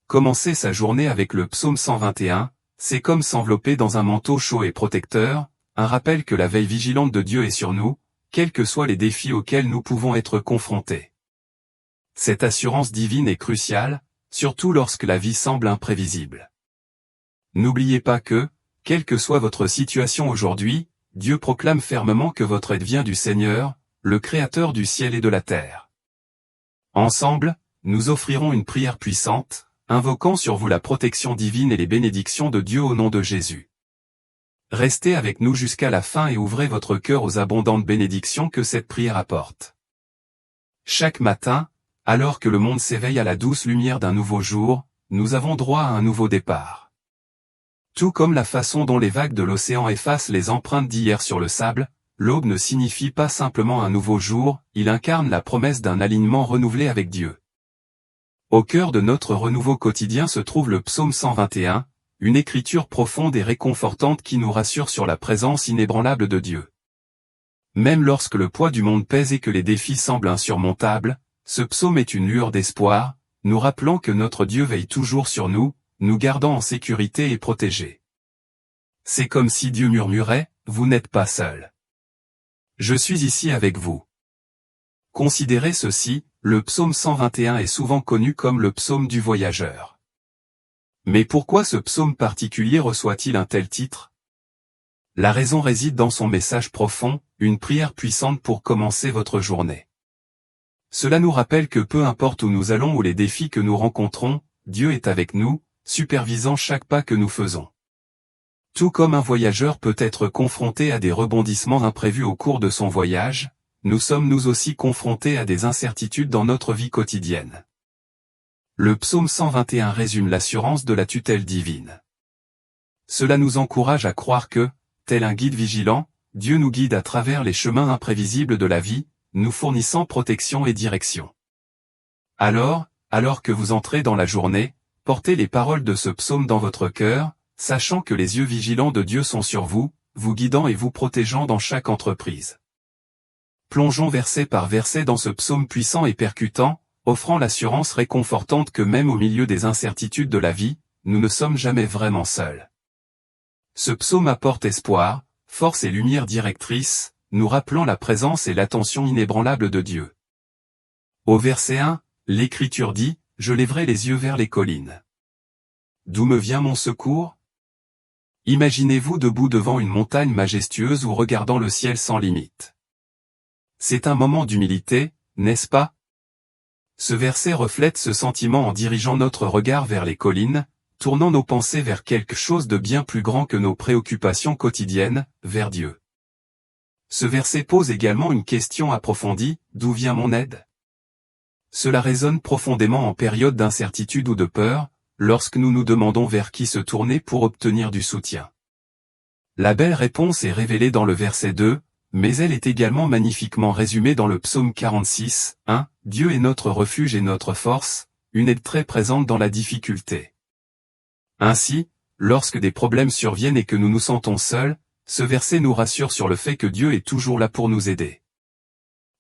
commencer sa journée avec le psaume 121, c'est comme s'envelopper dans un manteau chaud et protecteur, un rappel que la veille vigilante de Dieu est sur nous, quels que soient les défis auxquels nous pouvons être confrontés. Cette assurance divine est cruciale, surtout lorsque la vie semble imprévisible. N'oubliez pas que, quelle que soit votre situation aujourd'hui, Dieu proclame fermement que votre aide vient du Seigneur, le Créateur du ciel et de la terre. Ensemble, nous offrirons une prière puissante, invoquant sur vous la protection divine et les bénédictions de Dieu au nom de Jésus. Restez avec nous jusqu'à la fin et ouvrez votre cœur aux abondantes bénédictions que cette prière apporte. Chaque matin, alors que le monde s'éveille à la douce lumière d'un nouveau jour, nous avons droit à un nouveau départ. Tout comme la façon dont les vagues de l'océan effacent les empreintes d'hier sur le sable, l'aube ne signifie pas simplement un nouveau jour, il incarne la promesse d'un alignement renouvelé avec Dieu. Au cœur de notre renouveau quotidien se trouve le psaume 121, une écriture profonde et réconfortante qui nous rassure sur la présence inébranlable de Dieu. Même lorsque le poids du monde pèse et que les défis semblent insurmontables, ce psaume est une lueur d'espoir, nous rappelant que notre Dieu veille toujours sur nous, nous gardant en sécurité et protégés. C'est comme si Dieu murmurait, « Vous n'êtes pas seul. Je suis ici avec vous. » Considérez ceci, le psaume 121 est souvent connu comme le psaume du voyageur. Mais pourquoi ce psaume particulier reçoit-il un tel titre? La raison réside dans son message profond, une prière puissante pour commencer votre journée. Cela nous rappelle que peu importe où nous allons ou les défis que nous rencontrons, Dieu est avec nous, supervisant chaque pas que nous faisons. Tout comme un voyageur peut être confronté à des rebondissements imprévus au cours de son voyage, nous sommes nous aussi confrontés à des incertitudes dans notre vie quotidienne. Le psaume 121 résume l'assurance de la tutelle divine. Cela nous encourage à croire que, tel un guide vigilant, Dieu nous guide à travers les chemins imprévisibles de la vie, nous fournissant protection et direction. Alors que vous entrez dans la journée, portez les paroles de ce psaume dans votre cœur, sachant que les yeux vigilants de Dieu sont sur vous, vous guidant et vous protégeant dans chaque entreprise. Plongeons verset par verset dans ce psaume puissant et percutant, offrant l'assurance réconfortante que même au milieu des incertitudes de la vie, nous ne sommes jamais vraiment seuls. Ce psaume apporte espoir, force et lumière directrice, nous rappelant la présence et l'attention inébranlable de Dieu. Au verset 1, l'Écriture dit, « Je lèverai les yeux vers les collines. D'où me vient mon secours ?» Imaginez-vous debout devant une montagne majestueuse ou regardant le ciel sans limite. C'est un moment d'humilité, n'est-ce pas? Ce verset reflète ce sentiment en dirigeant notre regard vers les collines, tournant nos pensées vers quelque chose de bien plus grand que nos préoccupations quotidiennes, vers Dieu. Ce verset pose également une question approfondie, d'où vient mon aide? Cela résonne profondément en période d'incertitude ou de peur, lorsque nous nous demandons vers qui se tourner pour obtenir du soutien. La belle réponse est révélée dans le verset 2, mais elle est également magnifiquement résumée dans le psaume 46, 1, « Dieu est notre refuge et notre force, une aide très présente dans la difficulté. » Ainsi, lorsque des problèmes surviennent et que nous nous sentons seuls, ce verset nous rassure sur le fait que Dieu est toujours là pour nous aider.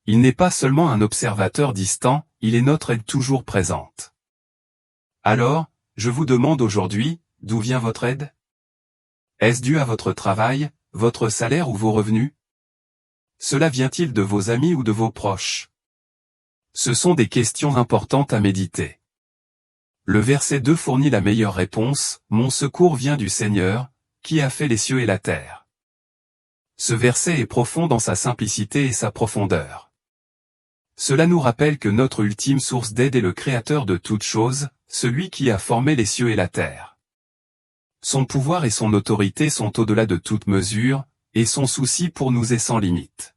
Il n'est pas seulement un observateur distant, il est notre aide toujours présente. Alors, je vous demande aujourd'hui, d'où vient votre aide? Est-ce dû à votre travail, votre salaire ou vos revenus? Cela vient-il de vos amis ou de vos proches? Ce sont des questions importantes à méditer. Le verset 2 fournit la meilleure réponse, « Mon secours vient du Seigneur, qui a fait les cieux et la terre. » Ce verset est profond dans sa simplicité et sa profondeur. Cela nous rappelle que notre ultime source d'aide est le Créateur de toutes choses, celui qui a formé les cieux et la terre. Son pouvoir et son autorité sont au-delà de toute mesure, et son souci pour nous est sans limite.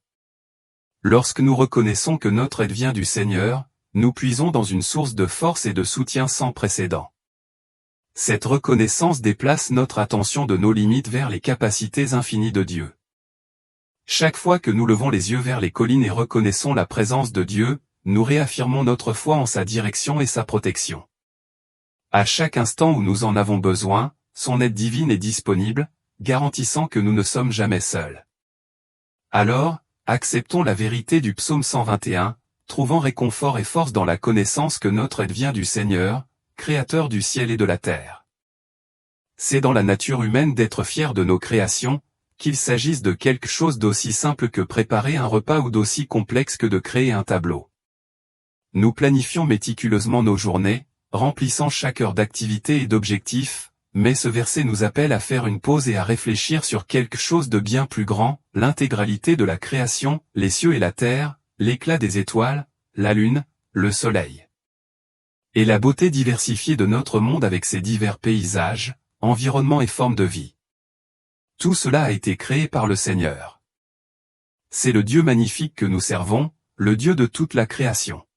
Lorsque nous reconnaissons que notre aide vient du Seigneur, nous puisons dans une source de force et de soutien sans précédent. Cette reconnaissance déplace notre attention de nos limites vers les capacités infinies de Dieu. Chaque fois que nous levons les yeux vers les collines et reconnaissons la présence de Dieu, nous réaffirmons notre foi en sa direction et sa protection. À chaque instant où nous en avons besoin, son aide divine est disponible, garantissant que nous ne sommes jamais seuls. Alors, acceptons la vérité du psaume 121, trouvant réconfort et force dans la connaissance que notre aide vient du Seigneur, créateur du ciel et de la terre. C'est dans la nature humaine d'être fier de nos créations, qu'il s'agisse de quelque chose d'aussi simple que préparer un repas ou d'aussi complexe que de créer un tableau. Nous planifions méticuleusement nos journées, remplissant chaque heure d'activité et d'objectifs, mais ce verset nous appelle à faire une pause et à réfléchir sur quelque chose de bien plus grand, l'intégralité de la création, les cieux et la terre, l'éclat des étoiles, la lune, le soleil. Et la beauté diversifiée de notre monde avec ses divers paysages, environnements et formes de vie. Tout cela a été créé par le Seigneur. C'est le Dieu magnifique que nous servons, le Dieu de toute la création.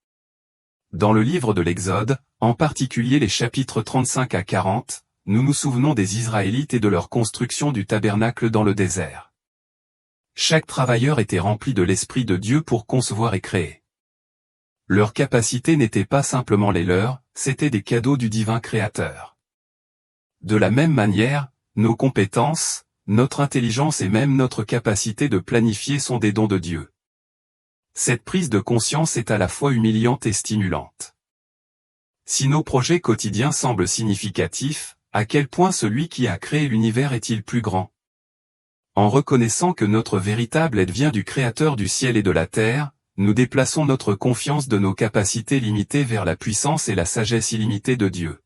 Dans le livre de l'Exode, en particulier les chapitres 35 à 40, nous nous souvenons des Israélites et de leur construction du tabernacle dans le désert. Chaque travailleur était rempli de l'Esprit de Dieu pour concevoir et créer. Leurs capacités n'étaient pas simplement les leurs, c'étaient des cadeaux du divin Créateur. De la même manière, nos compétences, notre intelligence et même notre capacité de planifier sont des dons de Dieu. Cette prise de conscience est à la fois humiliante et stimulante. Si nos projets quotidiens semblent significatifs, à quel point celui qui a créé l'univers est-il plus grand? En reconnaissant que notre véritable aide vient du Créateur du ciel et de la terre, nous déplaçons notre confiance de nos capacités limitées vers la puissance et la sagesse illimitée de Dieu.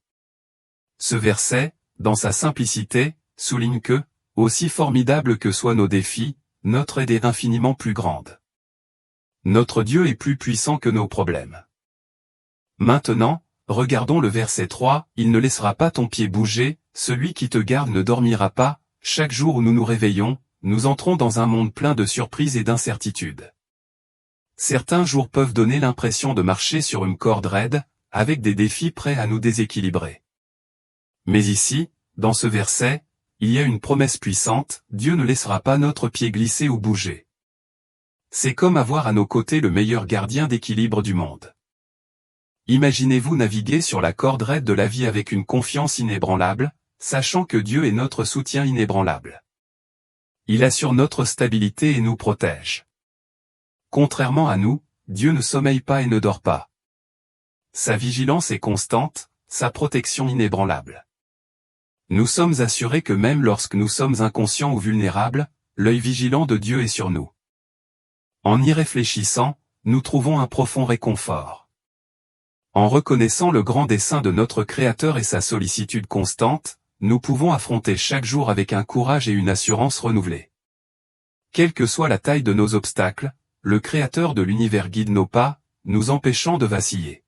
Ce verset, dans sa simplicité, souligne que, aussi formidables que soient nos défis, notre aide est infiniment plus grande. Notre Dieu est plus puissant que nos problèmes. Maintenant, regardons le verset 3, « Il ne laissera pas ton pied bouger, celui qui te garde ne dormira pas, chaque jour où nous nous réveillons, nous entrons dans un monde plein de surprises et d'incertitudes. » Certains jours peuvent donner l'impression de marcher sur une corde raide, avec des défis prêts à nous déséquilibrer. Mais ici, dans ce verset, il y a une promesse puissante, Dieu ne laissera pas notre pied glisser ou bouger. C'est comme avoir à nos côtés le meilleur gardien d'équilibre du monde. Imaginez-vous naviguer sur la corde raide de la vie avec une confiance inébranlable, sachant que Dieu est notre soutien inébranlable. Il assure notre stabilité et nous protège. Contrairement à nous, Dieu ne sommeille pas et ne dort pas. Sa vigilance est constante, sa protection inébranlable. Nous sommes assurés que même lorsque nous sommes inconscients ou vulnérables, l'œil vigilant de Dieu est sur nous. En y réfléchissant, nous trouvons un profond réconfort. En reconnaissant le grand dessein de notre Créateur et sa sollicitude constante, nous pouvons affronter chaque jour avec un courage et une assurance renouvelée. Quelle que soit la taille de nos obstacles, le Créateur de l'univers guide nos pas, nous empêchant de vaciller.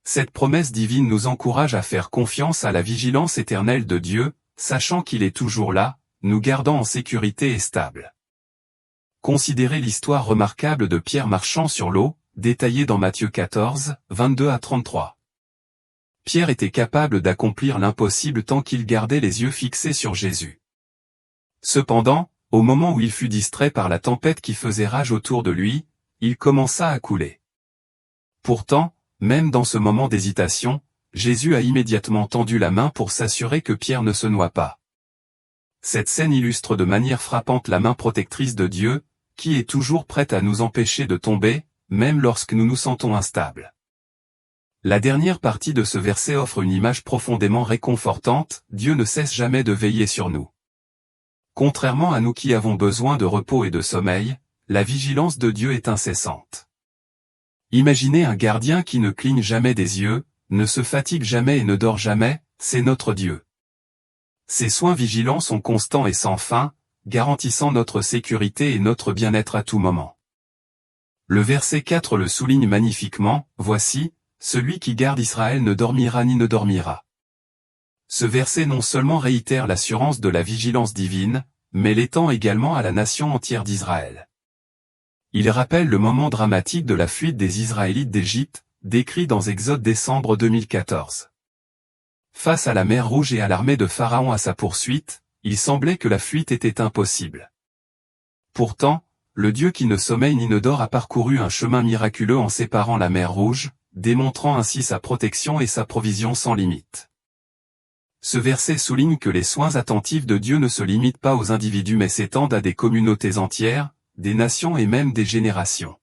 Cette promesse divine nous encourage à faire confiance à la vigilance éternelle de Dieu, sachant qu'il est toujours là, nous gardant en sécurité et stable. Considérez l'histoire remarquable de Pierre marchant sur l'eau, détaillée dans Matthieu 14, 22 à 33. Pierre était capable d'accomplir l'impossible tant qu'il gardait les yeux fixés sur Jésus. Cependant, au moment où il fut distrait par la tempête qui faisait rage autour de lui, il commença à couler. Pourtant, même dans ce moment d'hésitation, Jésus a immédiatement tendu la main pour s'assurer que Pierre ne se noie pas. Cette scène illustre de manière frappante la main protectrice de Dieu, qui est toujours prête à nous empêcher de tomber, même lorsque nous nous sentons instables. La dernière partie de ce verset offre une image profondément réconfortante, Dieu ne cesse jamais de veiller sur nous. Contrairement à nous qui avons besoin de repos et de sommeil, la vigilance de Dieu est incessante. Imaginez un gardien qui ne cligne jamais des yeux, ne se fatigue jamais et ne dort jamais, c'est notre Dieu. Ses soins vigilants sont constants et sans fin, garantissant notre sécurité et notre bien-être à tout moment. Le verset 4 le souligne magnifiquement, « Voici, celui qui garde Israël ne dormira ni ne dormira. » Ce verset non seulement réitère l'assurance de la vigilance divine, mais l'étend également à la nation entière d'Israël. Il rappelle le moment dramatique de la fuite des Israélites d'Égypte, décrit dans Exode décembre 2014. Face à la mer Rouge et à l'armée de Pharaon à sa poursuite, il semblait que la fuite était impossible. Pourtant, le Dieu qui ne sommeille ni ne dort a parcouru un chemin miraculeux en séparant la mer Rouge, démontrant ainsi sa protection et sa provision sans limite. Ce verset souligne que les soins attentifs de Dieu ne se limitent pas aux individus mais s'étendent à des communautés entières, des nations et même des générations.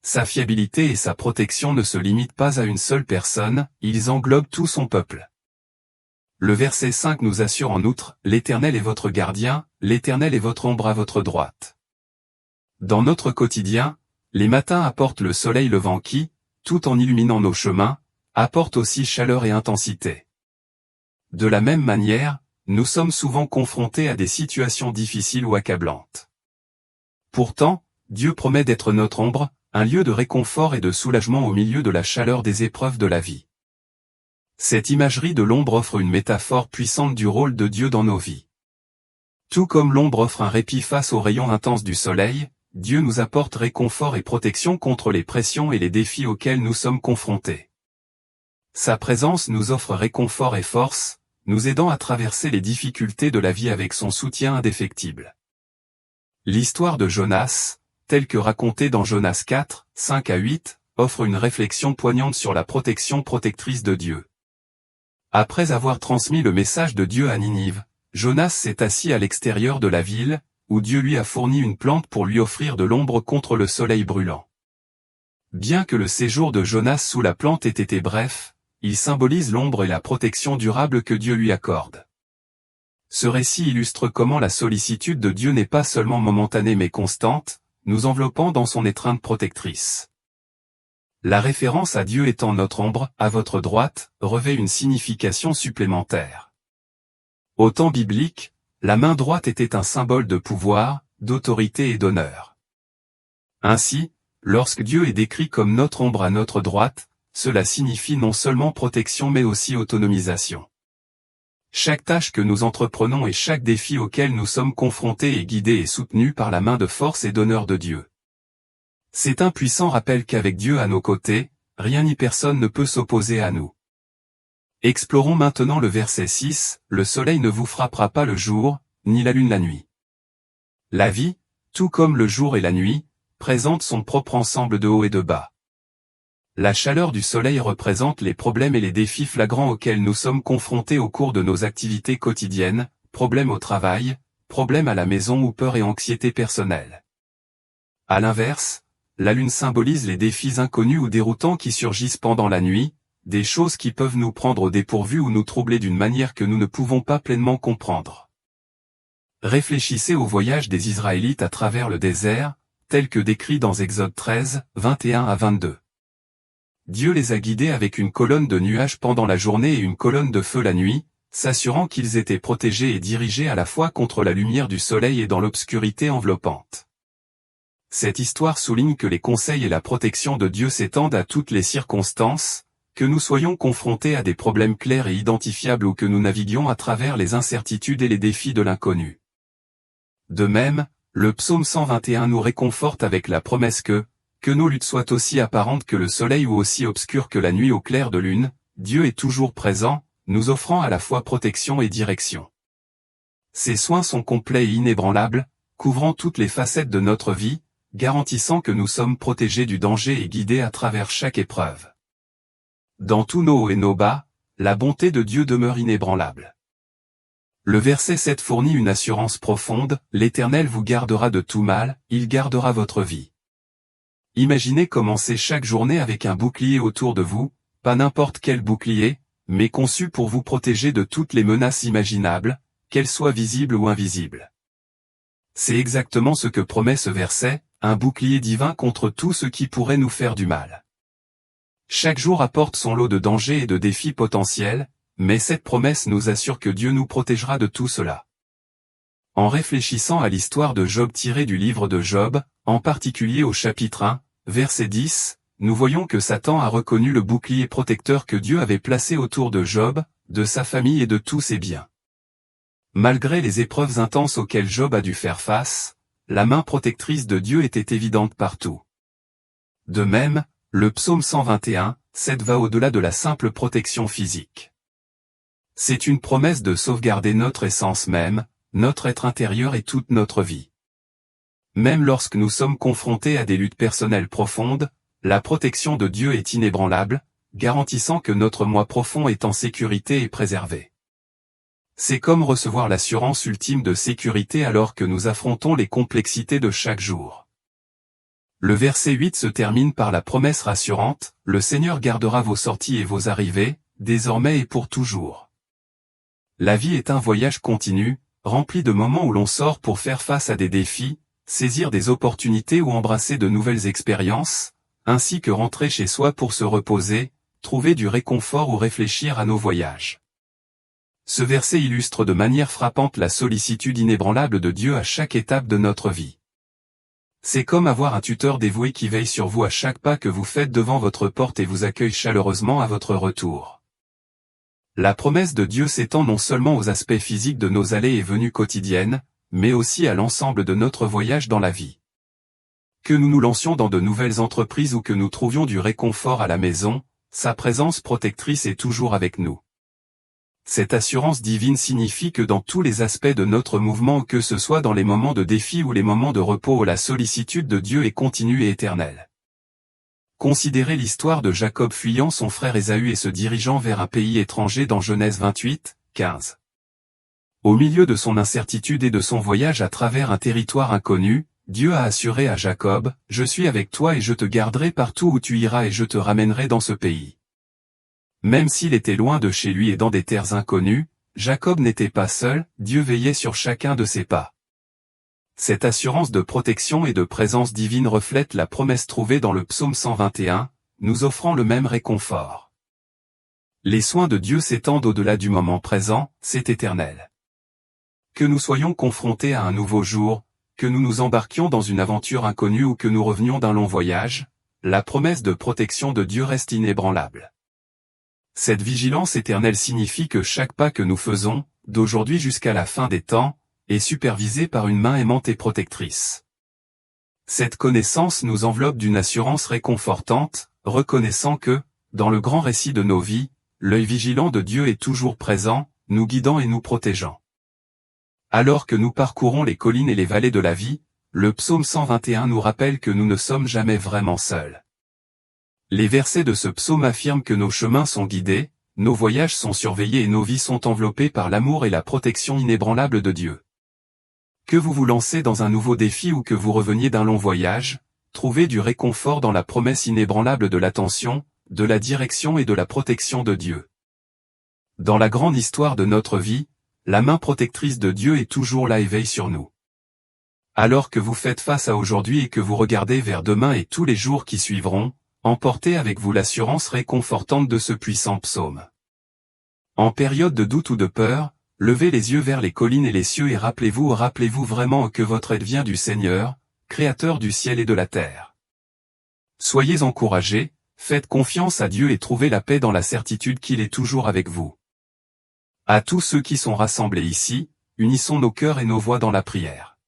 sa fiabilité et sa protection ne se limitent pas à une seule personne, ils englobent tout son peuple. Le verset 5 nous assure en outre, l'Éternel est votre gardien, l'Éternel est votre ombre à votre droite. Dans notre quotidien, les matins apportent le soleil levant qui, tout en illuminant nos chemins, apporte aussi chaleur et intensité. De la même manière, nous sommes souvent confrontés à des situations difficiles ou accablantes. Pourtant, Dieu promet d'être notre ombre, un lieu de réconfort et de soulagement au milieu de la chaleur des épreuves de la vie. Cette imagerie de l'ombre offre une métaphore puissante du rôle de Dieu dans nos vies. Tout comme l'ombre offre un répit face aux rayons intenses du soleil, Dieu nous apporte réconfort et protection contre les pressions et les défis auxquels nous sommes confrontés. Sa présence nous offre réconfort et force, nous aidant à traverser les difficultés de la vie avec son soutien indéfectible. L'histoire de Jonas, telle que racontée dans Jonas 4, 5 à 8, offre une réflexion poignante sur la protection protectrice de Dieu. Après avoir transmis le message de Dieu à Ninive, Jonas s'est assis à l'extérieur de la ville, où Dieu lui a fourni une plante pour lui offrir de l'ombre contre le soleil brûlant. Bien que le séjour de Jonas sous la plante ait été bref, il symbolise l'ombre et la protection durable que Dieu lui accorde. Ce récit illustre comment la sollicitude de Dieu n'est pas seulement momentanée mais constante, nous enveloppant dans son étreinte protectrice. La référence à Dieu étant notre ombre, à votre droite, revêt une signification supplémentaire. Au temps biblique, la main droite était un symbole de pouvoir, d'autorité et d'honneur. Ainsi, lorsque Dieu est décrit comme notre ombre à notre droite, cela signifie non seulement protection mais aussi autonomisation. Chaque tâche que nous entreprenons et chaque défi auquel nous sommes confrontés est guidé et soutenu par la main de force et d'honneur de Dieu. C'est un puissant rappel qu'avec Dieu à nos côtés, rien ni personne ne peut s'opposer à nous. Explorons maintenant le verset 6, « Le soleil ne vous frappera pas le jour, ni la lune la nuit. » La vie, tout comme le jour et la nuit, présente son propre ensemble de haut et de bas. La chaleur du soleil représente les problèmes et les défis flagrants auxquels nous sommes confrontés au cours de nos activités quotidiennes, problèmes au travail, problèmes à la maison ou peur et anxiété personnelle. À l'inverse, la lune symbolise les défis inconnus ou déroutants qui surgissent pendant la nuit, des choses qui peuvent nous prendre au dépourvu ou nous troubler d'une manière que nous ne pouvons pas pleinement comprendre. Réfléchissez au voyage des Israélites à travers le désert, tel que décrit dans Exode 13, 21 à 22. Dieu les a guidés avec une colonne de nuages pendant la journée et une colonne de feu la nuit, s'assurant qu'ils étaient protégés et dirigés à la fois contre la lumière du soleil et dans l'obscurité enveloppante. Cette histoire souligne que les conseils et la protection de Dieu s'étendent à toutes les circonstances, que nous soyons confrontés à des problèmes clairs et identifiables ou que nous naviguions à travers les incertitudes et les défis de l'inconnu. De même, le psaume 121 nous réconforte avec la promesse que nos luttes soient aussi apparentes que le soleil ou aussi obscures que la nuit au clair de lune, Dieu est toujours présent, nous offrant à la fois protection et direction. Ses soins sont complets et inébranlables, couvrant toutes les facettes de notre vie, garantissant que nous sommes protégés du danger et guidés à travers chaque épreuve. Dans tous nos hauts et nos bas, la bonté de Dieu demeure inébranlable. Le verset 7 fournit une assurance profonde, « L'Éternel vous gardera de tout mal, il gardera votre vie. » Imaginez commencer chaque journée avec un bouclier autour de vous, pas n'importe quel bouclier, mais conçu pour vous protéger de toutes les menaces imaginables, qu'elles soient visibles ou invisibles. C'est exactement ce que promet ce verset, un bouclier divin contre tout ce qui pourrait nous faire du mal. Chaque jour apporte son lot de dangers et de défis potentiels, mais cette promesse nous assure que Dieu nous protégera de tout cela. En réfléchissant à l'histoire de Job tirée du livre de Job, en particulier au chapitre 1, verset 10, nous voyons que Satan a reconnu le bouclier protecteur que Dieu avait placé autour de Job, de sa famille et de tous ses biens. Malgré les épreuves intenses auxquelles Job a dû faire face, la main protectrice de Dieu était évidente partout. De même, le psaume 121, 7 va au-delà de la simple protection physique. C'est une promesse de sauvegarder notre essence même, notre être intérieur et toute notre vie. Même lorsque nous sommes confrontés à des luttes personnelles profondes, la protection de Dieu est inébranlable, garantissant que notre moi profond est en sécurité et préservé. C'est comme recevoir l'assurance ultime de sécurité alors que nous affrontons les complexités de chaque jour. Le verset 8 se termine par la promesse rassurante, « Le Seigneur gardera vos sorties et vos arrivées, désormais et pour toujours. » La vie est un voyage continu, rempli de moments où l'on sort pour faire face à des défis, saisir des opportunités ou embrasser de nouvelles expériences, ainsi que rentrer chez soi pour se reposer, trouver du réconfort ou réfléchir à nos voyages. Ce verset illustre de manière frappante la sollicitude inébranlable de Dieu à chaque étape de notre vie. C'est comme avoir un tuteur dévoué qui veille sur vous à chaque pas que vous faites devant votre porte et vous accueille chaleureusement à votre retour. La promesse de Dieu s'étend non seulement aux aspects physiques de nos allées et venues quotidiennes, mais aussi à l'ensemble de notre voyage dans la vie. Que nous nous lancions dans de nouvelles entreprises ou que nous trouvions du réconfort à la maison, sa présence protectrice est toujours avec nous. Cette assurance divine signifie que dans tous les aspects de notre mouvement, que ce soit dans les moments de défi ou les moments de repos, la sollicitude de Dieu est continue et éternelle. Considérez l'histoire de Jacob fuyant son frère Ésaü et se dirigeant vers un pays étranger dans Genèse 28, 15. Au milieu de son incertitude et de son voyage à travers un territoire inconnu, Dieu a assuré à Jacob, « Je suis avec toi et je te garderai partout où tu iras et je te ramènerai dans ce pays. » Même s'il était loin de chez lui et dans des terres inconnues, Jacob n'était pas seul, Dieu veillait sur chacun de ses pas. Cette assurance de protection et de présence divine reflète la promesse trouvée dans le psaume 121, nous offrant le même réconfort. Les soins de Dieu s'étendent au-delà du moment présent, c'est éternel. Que nous soyons confrontés à un nouveau jour, que nous nous embarquions dans une aventure inconnue ou que nous revenions d'un long voyage, la promesse de protection de Dieu reste inébranlable. Cette vigilance éternelle signifie que chaque pas que nous faisons, d'aujourd'hui jusqu'à la fin des temps, est supervisé par une main aimante et protectrice. Cette connaissance nous enveloppe d'une assurance réconfortante, reconnaissant que, dans le grand récit de nos vies, l'œil vigilant de Dieu est toujours présent, nous guidant et nous protégeant. Alors que nous parcourons les collines et les vallées de la vie, le psaume 121 nous rappelle que nous ne sommes jamais vraiment seuls. Les versets de ce psaume affirment que nos chemins sont guidés, nos voyages sont surveillés et nos vies sont enveloppées par l'amour et la protection inébranlable de Dieu. Que vous vous lancez dans un nouveau défi ou que vous reveniez d'un long voyage, trouvez du réconfort dans la promesse inébranlable de l'attention, de la direction et de la protection de Dieu. Dans la grande histoire de notre vie, la main protectrice de Dieu est toujours là et veille sur nous. Alors que vous faites face à aujourd'hui et que vous regardez vers demain et tous les jours qui suivront, emportez avec vous l'assurance réconfortante de ce puissant psaume. En période de doute ou de peur, levez les yeux vers les collines et les cieux et rappelez-vous vraiment que votre aide vient du Seigneur, Créateur du ciel et de la terre. Soyez encouragés, faites confiance à Dieu et trouvez la paix dans la certitude qu'il est toujours avec vous. À tous ceux qui sont rassemblés ici, unissons nos cœurs et nos voix dans la prière.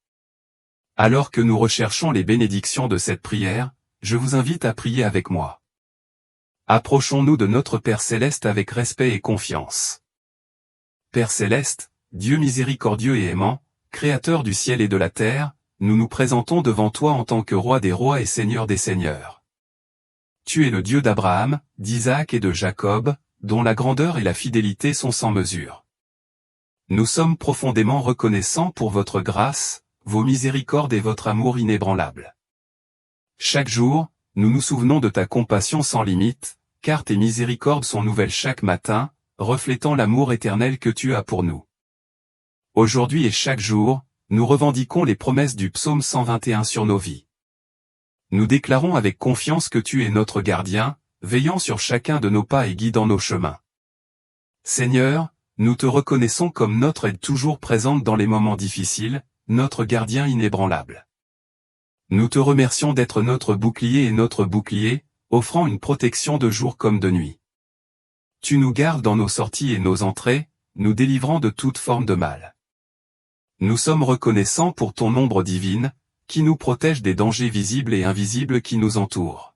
Alors que nous recherchons les bénédictions de cette prière, je vous invite à prier avec moi. Approchons-nous de notre Père Céleste avec respect et confiance. Père Céleste, Dieu miséricordieux et aimant, Créateur du ciel et de la terre, nous nous présentons devant toi en tant que Roi des rois et Seigneur des seigneurs. Tu es le Dieu d'Abraham, d'Isaac et de Jacob, dont la grandeur et la fidélité sont sans mesure. Nous sommes profondément reconnaissants pour votre grâce, vos miséricordes et votre amour inébranlable. Chaque jour, nous nous souvenons de ta compassion sans limite, car tes miséricordes sont nouvelles chaque matin, reflétant l'amour éternel que tu as pour nous. Aujourd'hui et chaque jour, nous revendiquons les promesses du psaume 121 sur nos vies. Nous déclarons avec confiance que tu es notre gardien, veillant sur chacun de nos pas et guidant nos chemins. Seigneur, nous te reconnaissons comme notre aide toujours présente dans les moments difficiles, notre gardien inébranlable. Nous te remercions d'être notre bouclier, offrant une protection de jour comme de nuit. Tu nous gardes dans nos sorties et nos entrées, nous délivrant de toute forme de mal. Nous sommes reconnaissants pour ton ombre divine, qui nous protège des dangers visibles et invisibles qui nous entourent.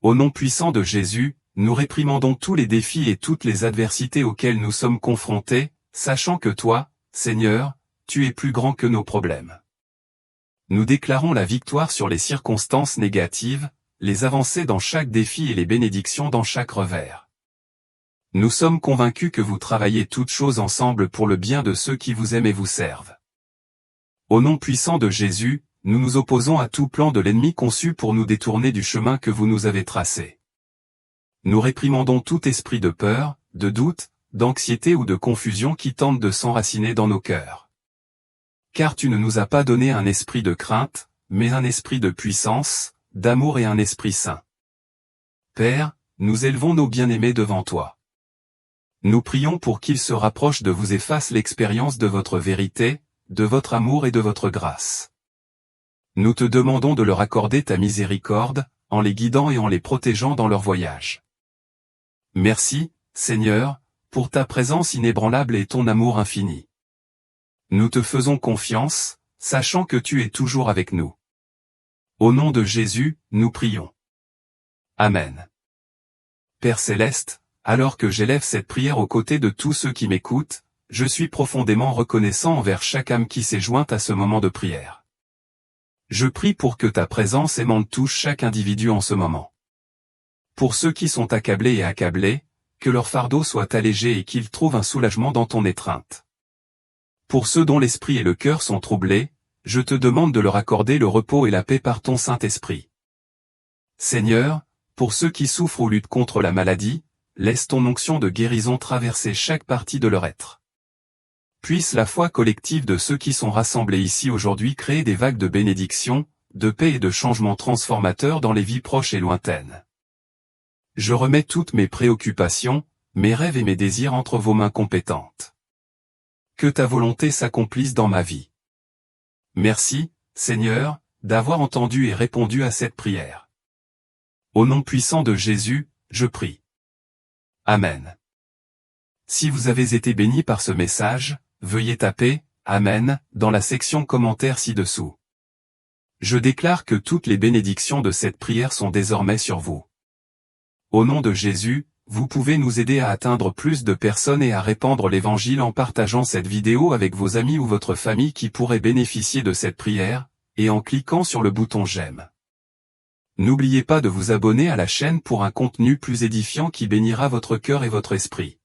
Au nom puissant de Jésus, nous réprimandons tous les défis et toutes les adversités auxquelles nous sommes confrontés, sachant que toi, Seigneur, tu es plus grand que nos problèmes. Nous déclarons la victoire sur les circonstances négatives, les avancées dans chaque défi et les bénédictions dans chaque revers. Nous sommes convaincus que vous travaillez toutes choses ensemble pour le bien de ceux qui vous aiment et vous servent. Au nom puissant de Jésus, nous nous opposons à tout plan de l'ennemi conçu pour nous détourner du chemin que vous nous avez tracé. Nous réprimandons tout esprit de peur, de doute, d'anxiété ou de confusion qui tente de s'enraciner dans nos cœurs. Car tu ne nous as pas donné un esprit de crainte, mais un esprit de puissance, d'amour et un esprit saint. Père, nous élevons nos bien-aimés devant toi. Nous prions pour qu'ils se rapprochent de vous et fassent l'expérience de votre vérité, de votre amour et de votre grâce. Nous te demandons de leur accorder ta miséricorde, en les guidant et en les protégeant dans leur voyage. Merci, Seigneur, pour ta présence inébranlable et ton amour infini. Nous te faisons confiance, sachant que tu es toujours avec nous. Au nom de Jésus, nous prions. Amen. Père céleste, alors que j'élève cette prière aux côtés de tous ceux qui m'écoutent, je suis profondément reconnaissant envers chaque âme qui s'est jointe à ce moment de prière. Je prie pour que ta présence aimante touche chaque individu en ce moment. Pour ceux qui sont accablés et accablés, que leur fardeau soit allégé et qu'ils trouvent un soulagement dans ton étreinte. Pour ceux dont l'esprit et le cœur sont troublés, je te demande de leur accorder le repos et la paix par ton Saint-Esprit. Seigneur, pour ceux qui souffrent ou luttent contre la maladie, laisse ton onction de guérison traverser chaque partie de leur être. Puisse la foi collective de ceux qui sont rassemblés ici aujourd'hui créer des vagues de bénédiction, de paix et de changements transformateurs dans les vies proches et lointaines. Je remets toutes mes préoccupations, mes rêves et mes désirs entre vos mains compétentes. Que ta volonté s'accomplisse dans ma vie. Merci, Seigneur, d'avoir entendu et répondu à cette prière. Au nom puissant de Jésus, je prie. Amen. Si vous avez été béni par ce message, veuillez taper « Amen » dans la section commentaires ci-dessous. Je déclare que toutes les bénédictions de cette prière sont désormais sur vous. Au nom de Jésus, vous pouvez nous aider à atteindre plus de personnes et à répandre l'Évangile en partageant cette vidéo avec vos amis ou votre famille qui pourraient bénéficier de cette prière, et en cliquant sur le bouton « J'aime ». N'oubliez pas de vous abonner à la chaîne pour un contenu plus édifiant qui bénira votre cœur et votre esprit.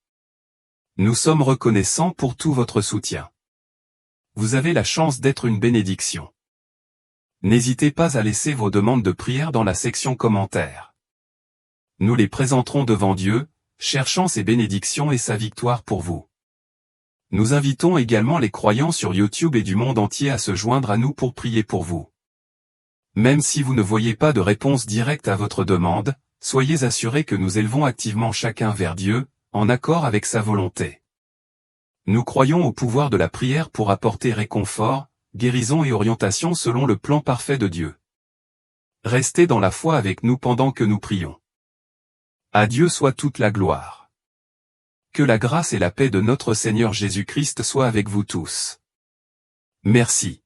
Nous sommes reconnaissants pour tout votre soutien. Vous avez la chance d'être une bénédiction. N'hésitez pas à laisser vos demandes de prière dans la section commentaires. Nous les présenterons devant Dieu, cherchant ses bénédictions et sa victoire pour vous. Nous invitons également les croyants sur YouTube et du monde entier à se joindre à nous pour prier pour vous. Même si vous ne voyez pas de réponse directe à votre demande, soyez assurés que nous élevons activement chacun vers Dieu, en accord avec sa volonté. Nous croyons au pouvoir de la prière pour apporter réconfort, guérison et orientation selon le plan parfait de Dieu. Restez dans la foi avec nous pendant que nous prions. À Dieu soit toute la gloire. Que la grâce et la paix de notre Seigneur Jésus-Christ soient avec vous tous. Merci.